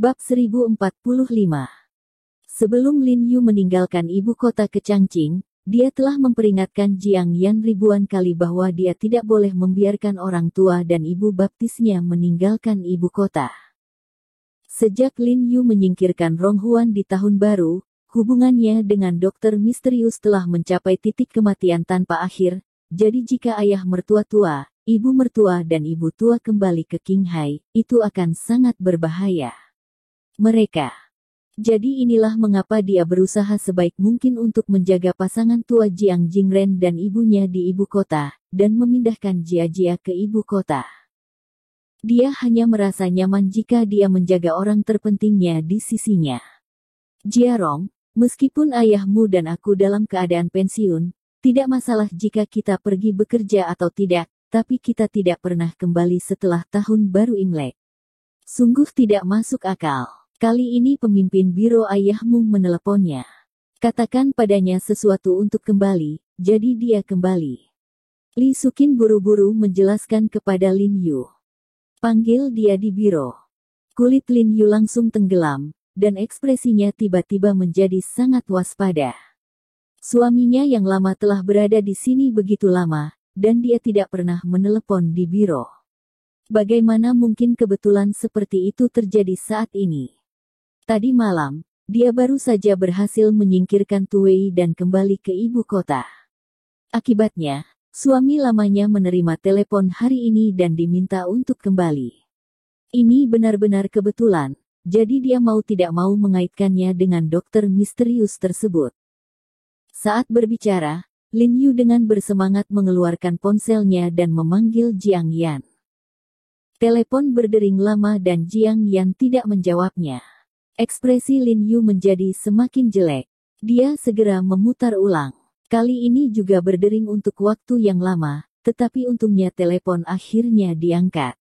Bab 1045. Sebelum Lin Yu meninggalkan ibu kota ke Changqing, dia telah memperingatkan Jiang Yan ribuan kali bahwa dia tidak boleh membiarkan orang tua dan ibu baptisnya meninggalkan ibu kota. Sejak Lin Yu menyingkirkan Rong Huan di tahun baru, hubungannya dengan dokter misterius telah mencapai titik kematian tanpa akhir, jadi jika ayah mertua tua, ibu mertua dan ibu tua kembali ke Qinghai, itu akan sangat berbahaya. Mereka. Jadi inilah mengapa dia berusaha sebaik mungkin untuk menjaga pasangan tua Jiang Jingren dan ibunya di ibu kota, dan memindahkan Jia ke ibu kota. Dia hanya merasa nyaman jika dia menjaga orang terpentingnya di sisinya. Jiarong, meskipun ayahmu dan aku dalam keadaan pensiun, tidak masalah jika kita pergi bekerja atau tidak, tapi kita tidak pernah kembali setelah tahun baru Imlek. Sungguh tidak masuk akal. Kali ini pemimpin biro ayahmu meneleponnya. Katakan padanya sesuatu untuk kembali, jadi dia kembali. Li Sukin buru-buru menjelaskan kepada Lin Yu. Panggil dia di biro. Kulit Lin Yu langsung tenggelam, dan ekspresinya tiba-tiba menjadi sangat waspada. Suaminya yang lama telah berada di sini begitu lama, dan dia tidak pernah menelepon di biro. Bagaimana mungkin kebetulan seperti itu terjadi saat ini? Tadi malam, dia baru saja berhasil menyingkirkan Tuwei dan kembali ke ibu kota. Akibatnya, suami lamanya menerima telepon hari ini dan diminta untuk kembali. Ini benar-benar kebetulan, jadi dia mau tidak mau mengaitkannya dengan dokter misterius tersebut. Saat berbicara, Lin Yu dengan bersemangat mengeluarkan ponselnya dan memanggil Jiang Yan. Telepon berdering lama dan Jiang Yan tidak menjawabnya. Ekspresi Lin Yu menjadi semakin jelek. Dia segera memutar ulang. Kali ini juga berdering untuk waktu yang lama, tetapi untungnya telepon akhirnya diangkat.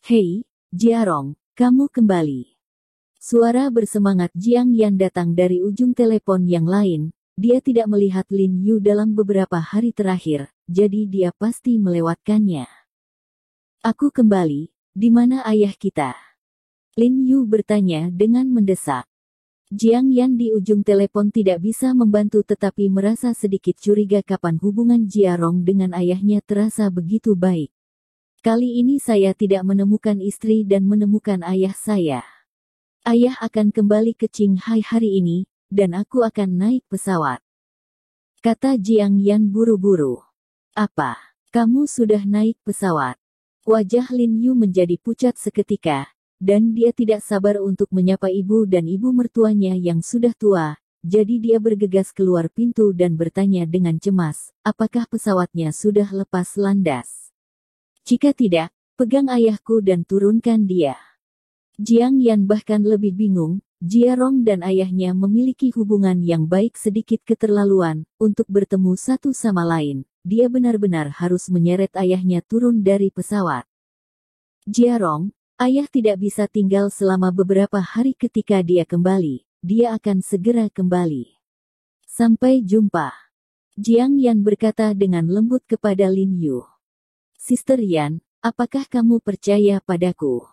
Hei, Jiarong, kamu kembali. Suara bersemangat Jiang Yan datang dari ujung telepon yang lain. Dia tidak melihat Lin Yu dalam beberapa hari terakhir, jadi dia pasti melewatkannya. Aku kembali, di mana ayah kita? Lin Yu bertanya dengan mendesak. Jiang Yan di ujung telepon tidak bisa membantu tetapi merasa sedikit curiga kapan hubungan Jiarong dengan ayahnya terasa begitu baik. Kali ini saya tidak menemukan istri dan menemukan ayah saya. Ayah akan kembali ke Qinghai hari ini, dan aku akan naik pesawat. Kata Jiang Yan buru-buru. Apa? Kamu sudah naik pesawat? Wajah Lin Yu menjadi pucat seketika. Dan dia tidak sabar untuk menyapa ibu dan ibu mertuanya yang sudah tua, jadi dia bergegas keluar pintu dan bertanya dengan cemas, apakah pesawatnya sudah lepas landas? Jika tidak, pegang ayahku dan turunkan dia. Jiang Yan bahkan lebih bingung, Jiarong dan ayahnya memiliki hubungan yang baik sedikit keterlaluan, untuk bertemu satu sama lain, dia benar-benar harus menyeret ayahnya turun dari pesawat. Jiarong, ayah tidak bisa tinggal selama beberapa hari ketika dia kembali. Dia akan segera kembali. Sampai jumpa. Jiang Yan berkata dengan lembut kepada Lin Yu. Sister Yan, apakah kamu percaya padaku?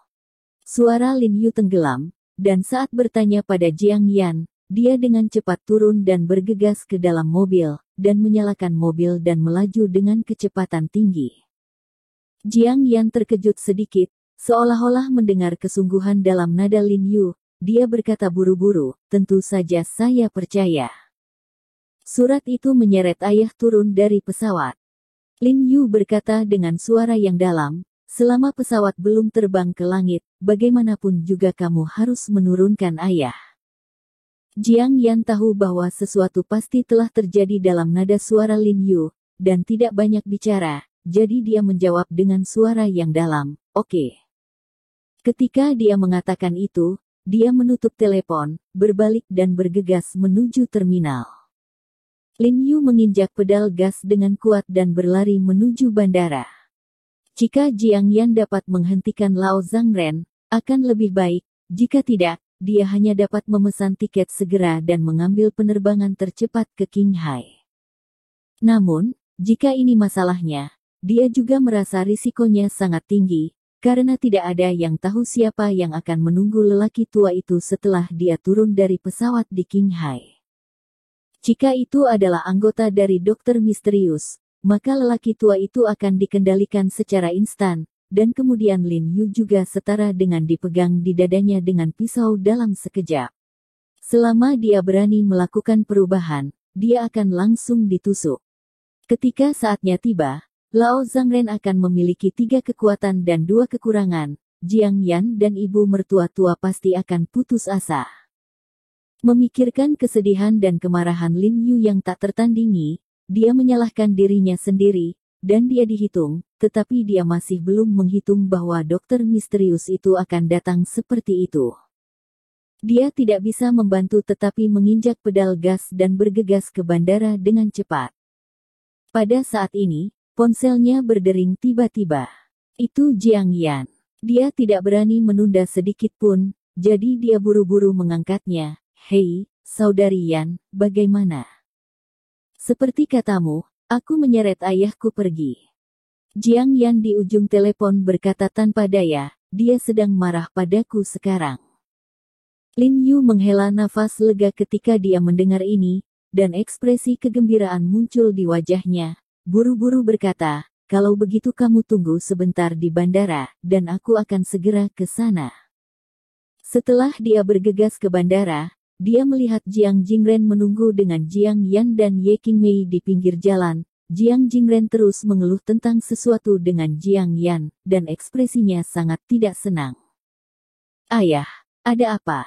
Suara Lin Yu tenggelam, dan saat bertanya pada Jiang Yan, dia dengan cepat turun dan bergegas ke dalam mobil, dan menyalakan mobil dan melaju dengan kecepatan tinggi. Jiang Yan terkejut sedikit, seolah-olah mendengar kesungguhan dalam nada Lin Yu, dia berkata buru-buru, tentu saja saya percaya. Surat itu menyeret ayah turun dari pesawat. Lin Yu berkata dengan suara yang dalam, selama pesawat belum terbang ke langit, bagaimanapun juga kamu harus menurunkan ayah. Jiang Yan tahu bahwa sesuatu pasti telah terjadi dalam nada suara Lin Yu, dan tidak banyak bicara, jadi dia menjawab dengan suara yang dalam, oke. Ketika dia mengatakan itu, dia menutup telepon, berbalik dan bergegas menuju terminal. Lin Yu menginjak pedal gas dengan kuat dan berlari menuju bandara. Jika Jiang Yan dapat menghentikan Lao Zhangren, akan lebih baik, jika tidak, dia hanya dapat memesan tiket segera dan mengambil penerbangan tercepat ke Qinghai. Namun, jika ini masalahnya, dia juga merasa risikonya sangat tinggi, karena tidak ada yang tahu siapa yang akan menunggu lelaki tua itu setelah dia turun dari pesawat di Qinghai. Jika itu adalah anggota dari Dokter Misterius, maka lelaki tua itu akan dikendalikan secara instan, dan kemudian Lin Yu juga setara dengan dipegang di dadanya dengan pisau dalam sekejap. Selama dia berani melakukan perubahan, dia akan langsung ditusuk. Ketika saatnya tiba, Lao Zhangren akan memiliki 3 kekuatan dan 2 kekurangan. Jiang Yan dan ibu mertua tua pasti akan putus asa. Memikirkan kesedihan dan kemarahan Lin Yu yang tak tertandingi, dia menyalahkan dirinya sendiri, dan dia dihitung, tetapi dia masih belum menghitung bahwa dokter misterius itu akan datang seperti itu. Dia tidak bisa membantu tetapi menginjak pedal gas dan bergegas ke bandara dengan cepat. Pada saat ini, ponselnya berdering tiba-tiba. Itu Jiang Yan. Dia tidak berani menunda sedikit pun, jadi dia buru-buru mengangkatnya. Hei, saudari Yan, bagaimana? Seperti katamu, aku menyeret ayahku pergi. Jiang Yan di ujung telepon berkata tanpa daya, dia sedang marah padaku sekarang. Lin Yu menghela nafas lega ketika dia mendengar ini, dan ekspresi kegembiraan muncul di wajahnya. Buru-buru berkata, kalau begitu kamu tunggu sebentar di bandara, dan aku akan segera ke sana. Setelah dia bergegas ke bandara, dia melihat Jiang Jingren menunggu dengan Jiang Yan dan Ye Qingmei di pinggir jalan. Jiang Jingren terus mengeluh tentang sesuatu dengan Jiang Yan, dan ekspresinya sangat tidak senang. Ayah, ada apa?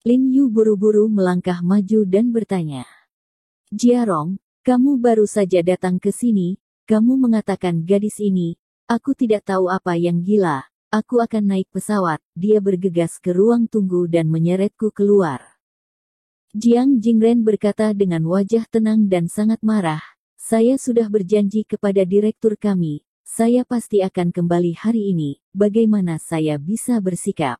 Lin Yu buru-buru melangkah maju dan bertanya. Jiarong, kamu baru saja datang ke sini, kamu mengatakan gadis ini, aku tidak tahu apa yang gila, aku akan naik pesawat, dia bergegas ke ruang tunggu dan menyeretku keluar. Jiang Jingren berkata dengan wajah tenang dan sangat marah, saya sudah berjanji kepada direktur kami, saya pasti akan kembali hari ini, bagaimana saya bisa bersikap?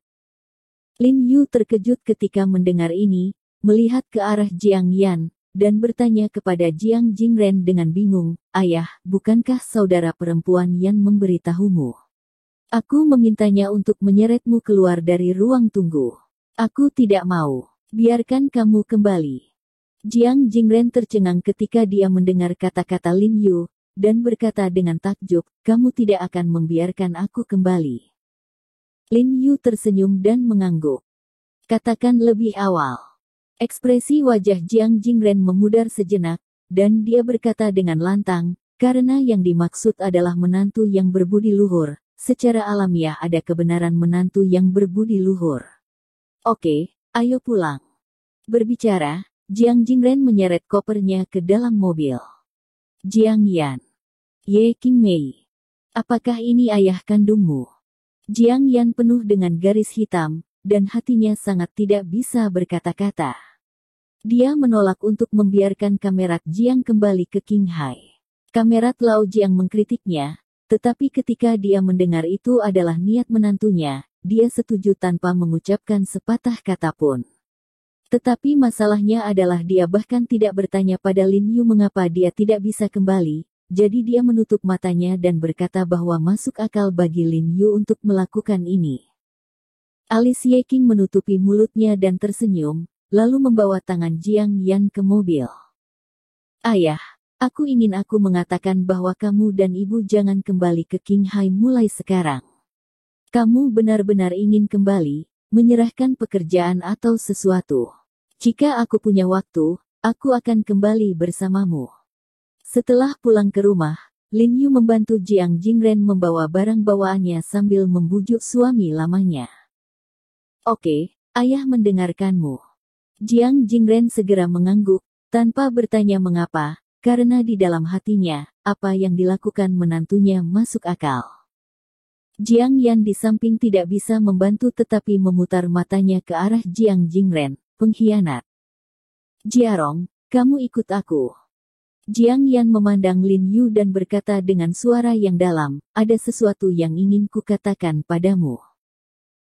Lin Yu terkejut ketika mendengar ini, melihat ke arah Jiang Yan, dan bertanya kepada Jiang Jingren dengan bingung, ayah, bukankah saudara perempuan Yan memberitahumu? Aku memintanya untuk menyeretmu keluar dari ruang tunggu. Aku tidak mau. Biarkan kamu kembali. Jiang Jingren tercengang ketika dia mendengar kata-kata Lin Yu, dan berkata dengan takjub, kamu tidak akan membiarkan aku kembali. Lin Yu tersenyum dan mengangguk. Katakan lebih awal. Ekspresi wajah Jiang Jingren memudar sejenak, dan dia berkata dengan lantang, karena yang dimaksud adalah menantu yang berbudi luhur, secara alamiah ada kebenaran menantu yang berbudi luhur. Oke, ayo pulang. Berbicara, Jiang Jingren menyeret kopernya ke dalam mobil. Jiang Yan. Ye Qingmei. Apakah ini ayah kandungmu? Jiang Yan penuh dengan garis hitam, dan hatinya sangat tidak bisa berkata-kata. Dia menolak untuk membiarkan Kamerat Jiang kembali ke Qinghai. Kamerat Lao Jiang mengkritiknya, tetapi ketika dia mendengar itu adalah niat menantunya, dia setuju tanpa mengucapkan sepatah kata pun. Tetapi masalahnya adalah dia bahkan tidak bertanya pada Lin Yu mengapa dia tidak bisa kembali, jadi dia menutup matanya dan berkata bahwa masuk akal bagi Lin Yu untuk melakukan ini. Alis Ye Qing menutupi mulutnya dan tersenyum, lalu membawa tangan Jiang Yan ke mobil. Ayah, aku mengatakan bahwa kamu dan ibu jangan kembali ke Qinghai mulai sekarang. Kamu benar-benar ingin kembali, menyerahkan pekerjaan atau sesuatu. Jika aku punya waktu, aku akan kembali bersamamu. Setelah pulang ke rumah, Lin Yu membantu Jiang Jingren membawa barang bawaannya sambil membujuk suami lamanya. Oke, ayah mendengarkanmu. Jiang Jingren segera mengangguk, tanpa bertanya mengapa, karena di dalam hatinya, apa yang dilakukan menantunya masuk akal. Jiang Yan di samping tidak bisa membantu tetapi memutar matanya ke arah Jiang Jingren, pengkhianat. Jiarong, kamu ikut aku. Jiang Yan memandang Lin Yu dan berkata dengan suara yang dalam, ada sesuatu yang ingin kukatakan padamu.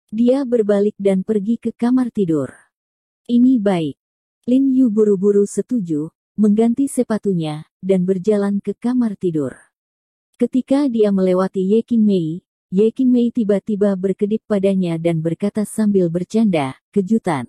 Dia berbalik dan pergi ke kamar tidur. Ini baik. Lin Yu buru-buru setuju, mengganti sepatunya, dan berjalan ke kamar tidur. Ketika dia melewati Ye Qingmei, Ye Qingmei tiba-tiba berkedip padanya dan berkata sambil bercanda, kejutan.